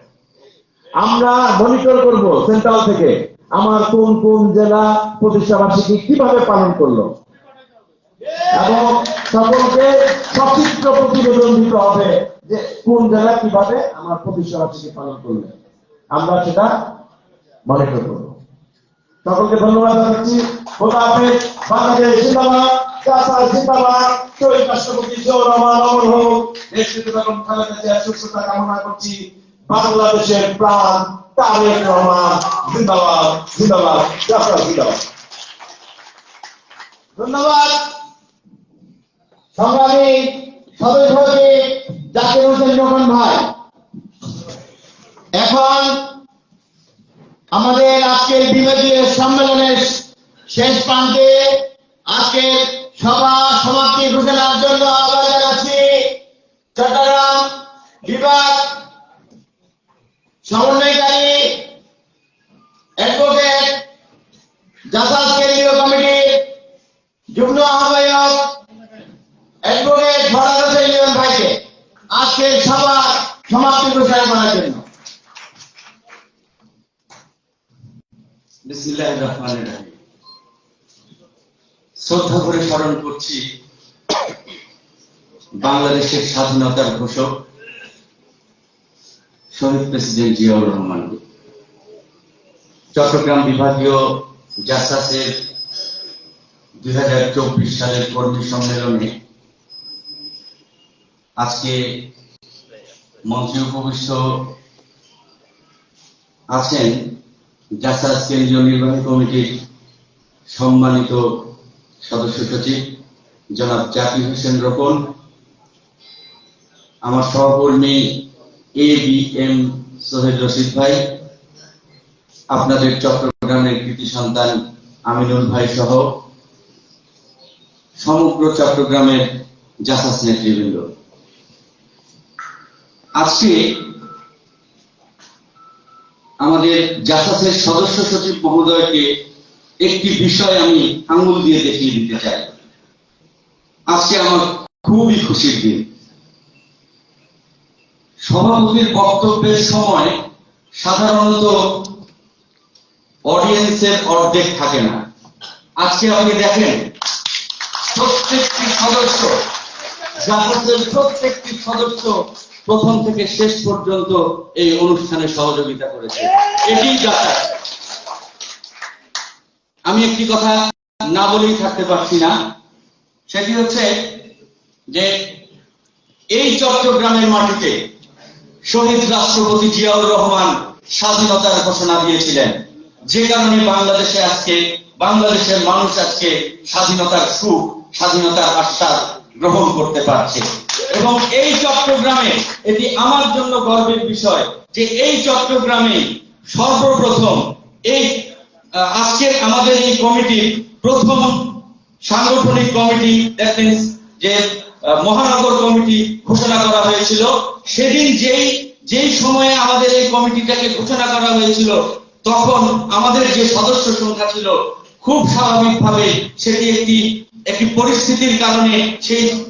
আমরা মনিটর করব সেন্ট্রাল থেকে আমার কোন কোন জেলা প্রতিষ্ঠা বার্ষিকী কিভাবে পালন করলো, এবং সকলকে সচিত্র প্রতিবেদন দিতে হবে যে কোন জেলা কিভাবে আমার প্রতিষ্ঠা বার্ষিকী পালন করলে, আমরা সেটা মনিটর করব। সকলকে ধন্যবাদ জানাচ্ছি। খোদা হাফেজ। বাংলাদেশ জিন্দাবাদ, জাসাস জিন্দাবাদ, শহীদ রাষ্ট্রপতি জিয়াউর রহমান অমর হোক। দেশনেত্রী বেগম খালেদা জিয়ার সুস্থতা কামনা করছি। বাংলাদেশের প্রাণ তারেক রহমান জিন্দাবাদ, জিন্দাবাদ, জাসাস জিন্দাবাদ। ধন্যবাদ সংগ্রামী সদস্যকে জাকির হোসেন রহমান ভাই। এখন আমাদের আজকের বিভাগীয় সম্মেলনের শেষ প্রান্তে আজকের সভা সমাপ্তি ঘোষণার জন্য আহ্বান জানাচ্ছি চট্টগ্রাম বিভাগ সমন্বয়কারী অ্যাডভোকেট জাসাস কেন্দ্রীয় কমিটির যুগ্ম আহ্বায়ক অ্যাডভোকেট ফরহাদ হোসেন লিমন ভাইকে আজকের সভা সমাপ্তি ঘোষণা করার জন্য। বিসমিল্লাহির রহমানির রহিম। শ্রদ্ধা করে স্মরণ করছি বাংলাদেশের স্বাধীনতার ঘোষক শহীদ প্রেসিডেন্ট জিয়াউর রহমানকে। চট্টগ্রাম বিভাগীয় জাসাসের 2024 সালের কর্মী সম্মেলনে আজকে মঞ্চে উপবিষ্ট আছেন জাসাস কেন্দ্রীয় নির্বাহী কমিটির সম্মানিত সদস্য সচিব জনাব জাকির হোসেন রোকন, আমার সহকর্মী A B M Sohel Rashid ভাই, আপনাদের চট্টগ্রামের কৃতি সন্তান আমিনুল ভাই সহ সমগ্র চট্টগ্রামের জাসাস নেতৃবৃন্দ, আজকে আমাদের জাসাসের সদস্য সচিব মহোদয়কে একটি বিষয় আমি আঙুল দিয়ে দেখিয়ে দিতে চাই। আজকে আমার খুবই খুশির দিন। সভাপতির বক্তব্যের সময় সাধারণত অডিয়েন্সের অর্ধেক থাকে না। আজকে আপনি দেখেন প্রত্যেকটি সদস্য, জাসাসের প্রত্যেকটি সদস্য প্রথম থেকে শেষ পর্যন্ত এই অনুষ্ঠানে সহযোগিতা করেছে। এটি জাসাস। আমি একটি কথা না বলেই থাকতে পারছি না, সেটি হচ্ছে যে এই চট্টগ্রামের মাটিতে শহীদ রাষ্ট্রপতি জিয়াউর রহমান স্বাধীনতার ঘোষণা দিয়েছিলেন, যে কারণে বাংলাদেশের মানুষ আজকে স্বাধীনতার সুখ, স্বাধীনতার আশ্বাস গ্রহণ করতে পারছে। এবং এই চট্টগ্রামে এটি আমার জন্য গর্বের বিষয় যে এই চট্টগ্রামে সর্বপ্রথম এই আজকের আমাদের এই কমিটির প্রথম সাংগঠনিক কমিটি, দ্যাট মিন্স যে মহানগর কমিটি ঘোষণা করা হয়েছিল। সেদিন যেই সময়ে আমাদের এই কমিটিটাকে ঘোষণা করা হয়েছিল, তখন আমাদের যে সদস্য সংখ্যা ছিল, খুব স্বাভাবিকভাবে সেটি একটি পরিস্থিতির কারণে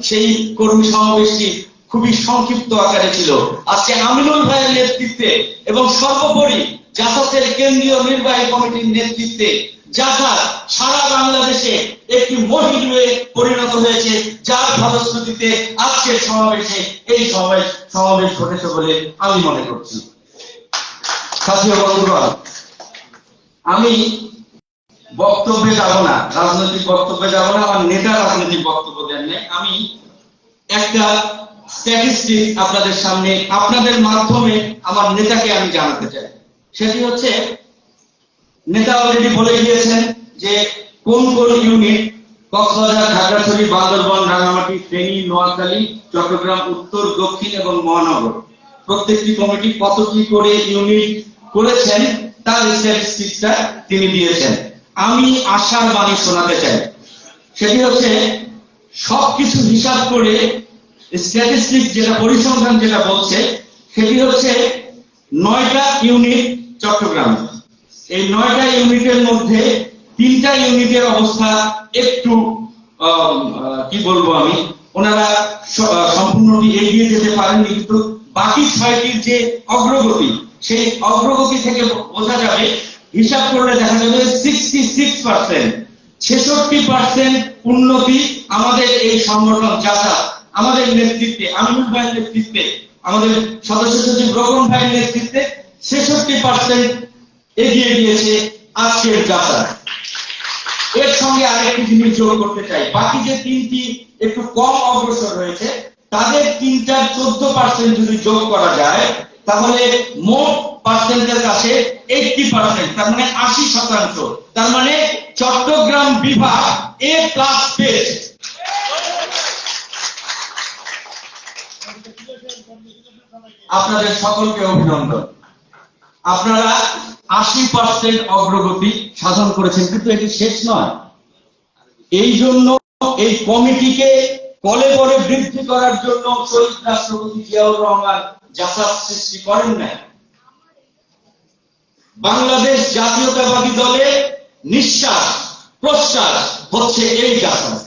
সেই কর্মী সমাবেশটি খুবই সংক্ষিপ্ত আকারে ছিল। আজকে আমিনুল ভাইয়ের নেতৃত্বে এবং সর্বোপরি জাসাসের কেন্দ্রীয় নির্বাহী কমিটির নেতৃত্বে জাসাস সারা বাংলাদেশে একটি মহিরুহে পরিণত হয়েছে, যার ফলশ্রুতিতে আজকের সমাবেশে এই সমাবেশ ঘটেছে বলে আমি মনে করছি। সাথী ও বন্ধুগণ, আমি বক্তব্যে যাব না, রাজনৈতিক বক্তব্যে যাব না, আমার নেতা রাজনৈতিক বক্তব্য দেন নাই। আমি একটা স্ট্যাটিস্টিক আপনাদের সামনে, আপনাদের মাধ্যমে আমার নেতাকে আমি জানাতে চাই। সেটি হচ্ছে, নেতা অলরেডি বলে গিয়েছেন যে কোন কোন ইউনিট কক্সবাজার, খাগড়াছড়ি, বান্দরবান, রাঙামাটি, ফেনী, নোয়াখালী, চট্টগ্রাম উত্তর, দক্ষিণ এবং মহানগর প্রত্যেকটি কমিটি কতটি করে ইউনিট করেছেন তার স্ট্যাটিস্টিক্সটা তিনি দিয়েছেন। আমি আশার বাণী শোনাতে চাই। সেটি হচ্ছে সবকিছু হিসাব করে স্ট্যাটিস্টিক্স যেটা, পরিসংখ্যান যেটা বলছে, সেটি হচ্ছে 9টা ইউনিট চট্টগ্রাম। এই 9টা ইউনিটের মধ্যে 3টা ইউনিটের অবস্থা একটু কি বলবো আমি, ওনারা সম্পূর্ণটি এগিয়ে যেতে পারেননি, কিন্তু বাকি 6টির যে অগ্রগতি, সেই অগ্রগতি থেকে বোঝা যাবে, হিসাব করলে দেখা যাবে 66%, 66% উন্নতি আমাদের এই সংগঠন জাসাস, আমাদের নেতৃত্বে, আমিনুল ভাইয়ের নেতৃত্বে, আমাদের সদস্য সচিব রোকন ভাইয়ের নেতৃত্বে 66% এগিয়ে দিয়েছে আজকের জাসাস। এর সঙ্গে আরেকটি জিনিস যোগ করতে চাই, বাকি যে 3টি একটু কম অগ্রসর হয়েছে, তাদের 3টার 14% যদি যোগ করা যায়, তাহলে মোট পার্সেন্টের কাছে 80%, তার মানে 80%। তার মানে চট্টগ্রাম বিভাগ A+ পেয়েছে। আপনাদের সকলকে অভিনন্দন। আপনারা 80% অগ্রগতি সাধন করেছেন, কিন্তু এটি শেষ নয়। এই জন্য এই কমিটিকে কলেবরে বৃদ্ধি করার জন্য শহীদ রাষ্ট্রপতি জিয়াউর রহমান জাসাস সৃষ্টি করেন না। বাংলাদেশ জাতীয়তাবাদী দলের নিঃশ্বাস প্রশ্বাস হচ্ছে এই জাসাস।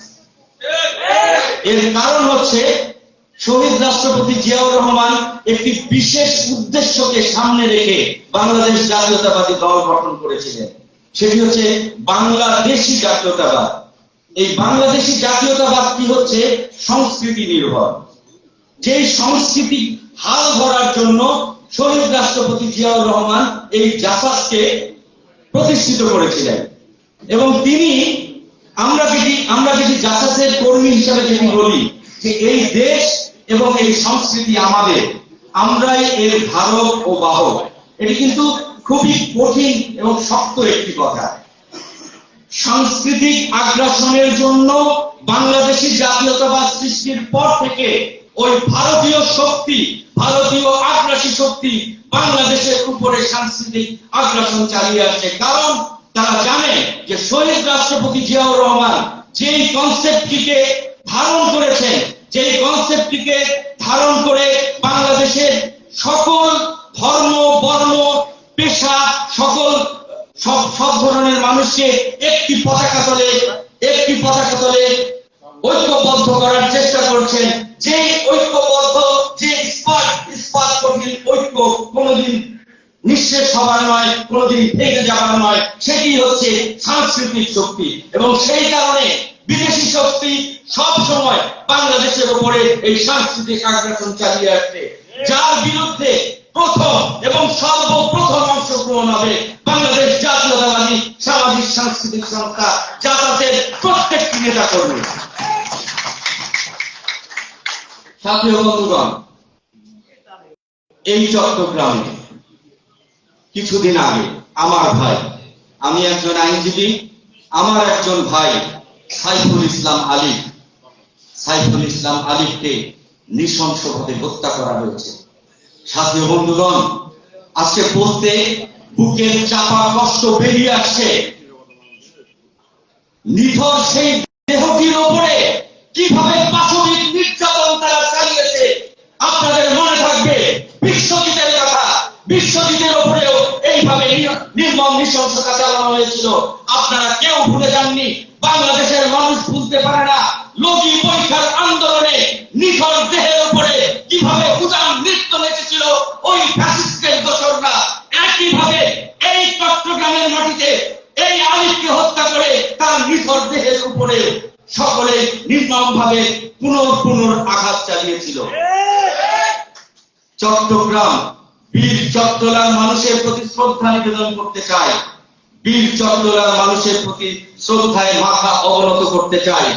এর কারণ হচ্ছে শহীদ রাষ্ট্রপতি জিয়াউর রহমান একটি বিশেষ উদ্দেশ্যকে সামনে রেখে বাংলাদেশ জাতীয়তাবাদী দল গঠন করেছিলেন। সেটি হচ্ছে বাংলাদেশী জাতীয়তাবাদ। এই বাংলাদেশী জাতীয়তাবাদ কি হচ্ছে সংস্কৃতি নির্ভর। যেই সংস্কৃতি হাল ধরার জন্য শহীদ রাষ্ট্রপতি জিয়াউর রহমান এই জাসাসকে প্রতিষ্ঠিত করেছিলেন। এবং তিনি, আমরা যদি জাসাসের কর্মী হিসেবে যদি বলি যে এই দেশ এবং এই সংস্কৃতি আমাদের, আমরাই এর ধারক ও বাহক, এটি কিন্তু খুবই কঠিন এবং শক্ত একটি কথা। সাংস্কৃতিক আগ্রাসনের জন্য বাংলাদেশী জাতীয়তাবাদ সৃষ্টির পর থেকে ওই ভারতীয় শক্তি, ভারতীয় আগ্রাসী শক্তি বাংলাদেশের উপরে সাংস্কৃতিক আগ্রাসন চালিয়ে আসছে। কারণ তারা জানে যে শহীদ রাষ্ট্রপতি জিয়াউর রহমান যেই কনসেপ্টটিকে ধারণ করেছেন, যেই কনসেপ্টটিকে ধারণ করে বাংলাদেশের সকল ধর্ম, বর্ণ, পেশা, সব ধরনের মানুষকে একটি পতাকা তলে ঐক্যবদ্ধ করার চেষ্টা করছেন। যে ঐক্যবদ্ধ, যে ইস্পাত কঠিন ঐক্য কোনোদিন নিঃশেষ হবার নয়, কোনোদিন ভেঙে যাবার নয়, সেটি হচ্ছে সাংস্কৃতিক শক্তি। এবং সেই কারণে বিদেশি শক্তি সব সময় বাংলাদেশের উপরে এই সাংস্কৃতিক আগ্রাসন চালিয়ে আসছে, যার বিরুদ্ধে প্রথম এবং সর্বপ্রথম অংশগ্রহণ হবে বাংলাদেশ জাতীয়তাবাদী সামাজিক সাংস্কৃতিক সংস্থা জামাতের প্রত্যেকটি নেতা কর্মী। সাথী বন্ধুগণ, এই চট্টগ্রামে কিছুদিন আগে আমার ভাই, আমি একজন আইনজীবী, আমার একজন ভাই সাইফুল ইসলাম আলিফকে নৃশংসভাবে হত্যা করা হয়েছে। সাথী বন্ধুগণ, আজকে বলতে বুকের চাপা কষ্ট বেরিয়ে আসছে। নিথর সেই দেহটির উপরে কিভাবে পাশবিক নির্যাতন তারা চালিয়েছে আপনাদের মনে থাকবে বিশ্বজিতের কথা। বিশ্বজিতের উপরেও এইভাবে নির্মম নৃশংসতা চালানো হয়েছিল। আপনারা কেউ ভুলে যাননি, বাংলাদেশের মানুষ ভুলতে পারে না লগি পরীক্ষার আন্দোলনে নিথর দেহের উপরে কিভাবে উজান নৃত্য নেচেছিল ওই ফ্যাসিস্টের দোসররা। একইভাবে এই চট্টগ্রামের মাটিতে এই আলিফকে হত্যা করে তার নিথর দেহের উপরে সকলে নির্মমভাবে পুনর আঘাত চালিয়েছিল। চট্টগ্রাম বীর চট্টলার মানুষের প্রতি শ্রদ্ধা নিবেদন করতে চায়, বীর চট্টলার মানুষের প্রতি শ্রদ্ধায় মাথা অবনত করতে চায়।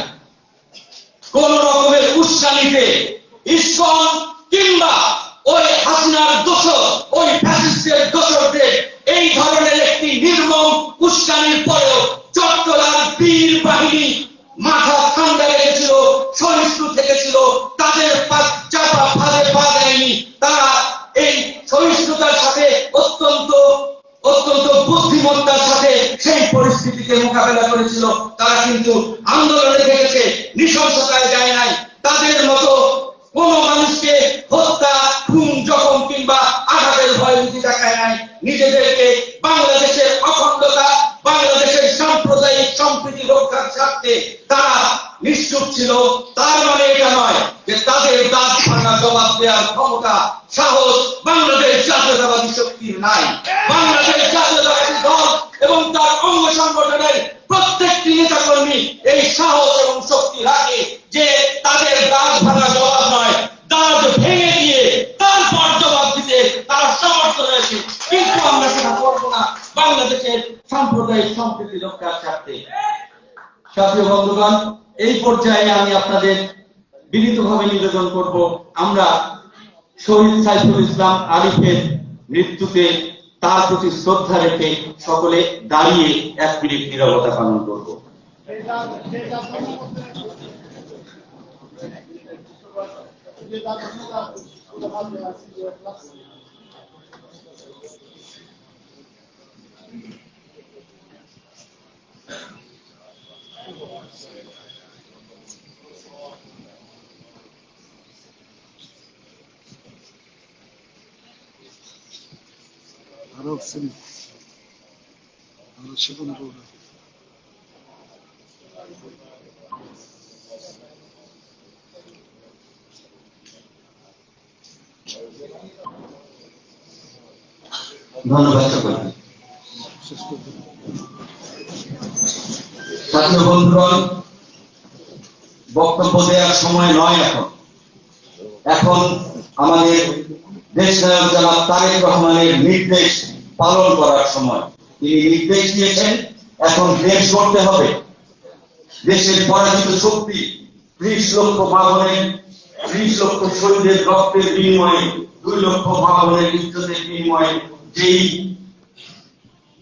কোন রকমের উস্কানিতে ইসকন কিংবা ওই হাসিনার দোসর, ওই ফ্যাসিস্টের দোসরদের এই ধরনের একটি নির্মম উস্কানির পরেও চট্টলার বীর বাহিনী মাথা ঠান্ডা রেখেছিল, সহিষ্ণু থেকেছিল, তাদের চাপা ফাঁদে পা দেয়নি। তারা এই সহিষ্ণুতার সাথে অত্যন্ত বুদ্ধিমত্তার সাথে সেই পরিস্থিতিকে মোকাবেলা করেছিল। তারা কিন্তু আন্দোলনে থেকেছে, নৃশংসতায় যায় নাই। তাদের মতো কোন মানুষকে হত্যা, খুন, জখম কিংবা আঘাতের ভয়ভীতি দেখায় নাই। নিজেদেরকে বাংলাদেশের অখণ্ডতা, বাংলাদেশের সাম্প্রদায়িক সম্প্রীতি রক্ষার স্বার্থে তারা নিশ্চুপ ছিল। তার মানে এটা নয় যে তাদের দাঁত ভাঙা জবাব দেওয়ার ক্ষমতা, সাহস বাংলাদেশ জাতীয়তাবাদী শক্তির নাই। বাংলাদেশ জাতীয়তাবাদী দল এবং তার অঙ্গ সংগঠনের প্রত্যেকটি নেতাকর্মী এই সাহস এবং শক্তি রাখে যে তাদের দাঁত ভাঙা জবাব নয়, দাঁত ভেঙে দিয়ে তারপর জবাব দিতে তার সামর্থ্য রয়েছে। কিন্তু আমরা সেটা করবো না বাংলাদেশের সাম্প্রদায়িক সম্প্রীতি রক্ষার স্বার্থে। সাথী বন্ধুগণ, এই পর্যায়ে আমি আপনাদের বিনীতভাবে নিবেদন করব, আমরা শহীদ সাইফুল ইসলাম আলিফের মৃত্যুতে তার প্রতি শ্রদ্ধা রেখে সকলে দাঁড়িয়ে 1 মিনিট নীরবতা পালন করব। ধন্যবাদ সকলকে। ছাত্র বন্ধুগণ, বক্তব্য দেওয়ার সময় নয়, এখন আমাদের দেশ নায়ক জনাব তারেক রহমানের নির্দেশ পালন করার সময়। তিনি নির্দেশ দিয়েছেন এখন দেশ গড়তে হবে। দেশের পরাজিত শক্তি 30 লক্ষ মা-বোনের, 30 লক্ষ শহীদের রক্তের বিনিময়ে, 2 লক্ষ মা-বোনের ইজ্জতের বিনিময়ে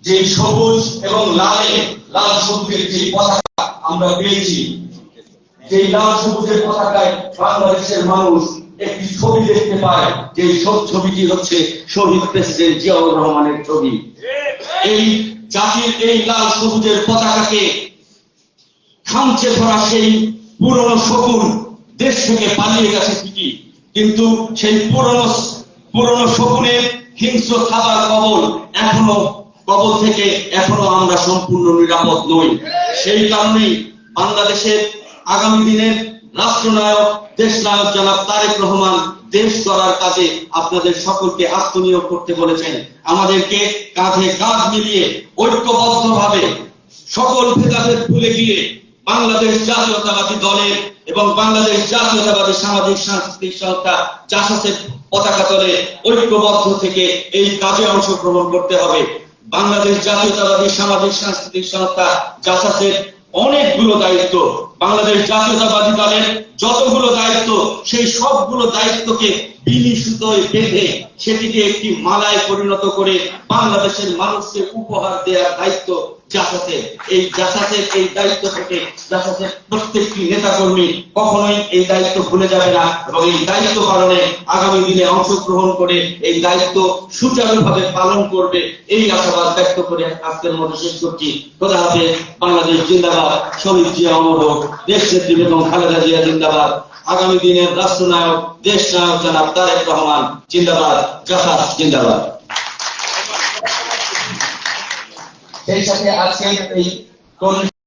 যেই সবুজ এবং লাল সবুজের যে পতাকা আমরা পেয়েছি, যেই লাল সবুজের পতাকায় বাংলাদেশের মানুষ একটি ছবি দেখতে পায়, যে সব ছবিটি হচ্ছে শহীদ প্রেসিডেন্ট জিয়াউর রহমানের ছবি। এই জাতির এই লাল সবুজের পতাকাকে খামচে ধরা সেই পুরনো শকুন দেশ থেকে পালিয়ে গেছে ঠিকই, কিন্তু সেই পুরনো শকুনের হিংস্র থাবার কবল থেকে এখনো আমরা সম্পূর্ণ নিরাপদ নই। সেই কারণেই বাংলাদেশের আগামী দিনের রাষ্ট্রনায়ক দেশনায়ক জনাব তারেক রহমান দেশ গড়ার কাজে আপনাদের সকলকে আত্মনিয়োগ করতে বলেছেন। আমাদেরকে কাঁধে কাঁধ মিলিয়ে ঐক্যবদ্ধভাবে সকল ভেদাভেদ ভুলে গিয়ে বাংলাদেশ জাতীয়তাবাদী দলের এবং বাংলাদেশ জাতীয়তাবাদী সামাজিক সাংস্কৃতিক সংস্থা জাসাসের পতাকা তলে ঐক্যবদ্ধ থেকে এই কাজে অংশগ্রহণ করতে হবে। বাংলাদেশ জাতীয়তাবাদী সামাজিক সাংস্কৃতিক সংস্থা জাসাসের অনেকগুলো দায়িত্ব, বাংলাদেশ জাতীয়তাবাদী দলের যতগুলো দায়িত্ব, সেই সবগুলো দায়িত্বকে বিনি সুতোয় বেঁধে সেটিকে একটি মালায় পরিণত করে বাংলাদেশের মানুষকে উপহার দেওয়ার দায়িত্ব জাসাসের। এই জাসাসের এই দায়িত্ব থেকে জাসাসের প্রত্যেকটি নেতাকর্মী কখনোই এই দায়িত্ব ভুলে যাবে না এবং এই দায়িত্ব পালনে আগামী দিনে অংশগ্রহণ করে এই দায়িত্ব সুচারুভাবে পালন করবে, এই আশাবাদ ব্যক্ত করে আজকের মতো শেষ করছি। খোদা হাফেজ। বাংলাদেশ জিন্দাবাদ। শহীদ জিয়া অমর হোক। দেশ নেত্রী বেগম খালেদা জিয়া জিন্দাবাদ। আগামী দিনের রাষ্ট্রনায়ক দেশ নায়ক জনাব তারেক রহমান জিন্দাবাদ। জাসাস জিন্দাবাদ। সেই সাথে আজকে এই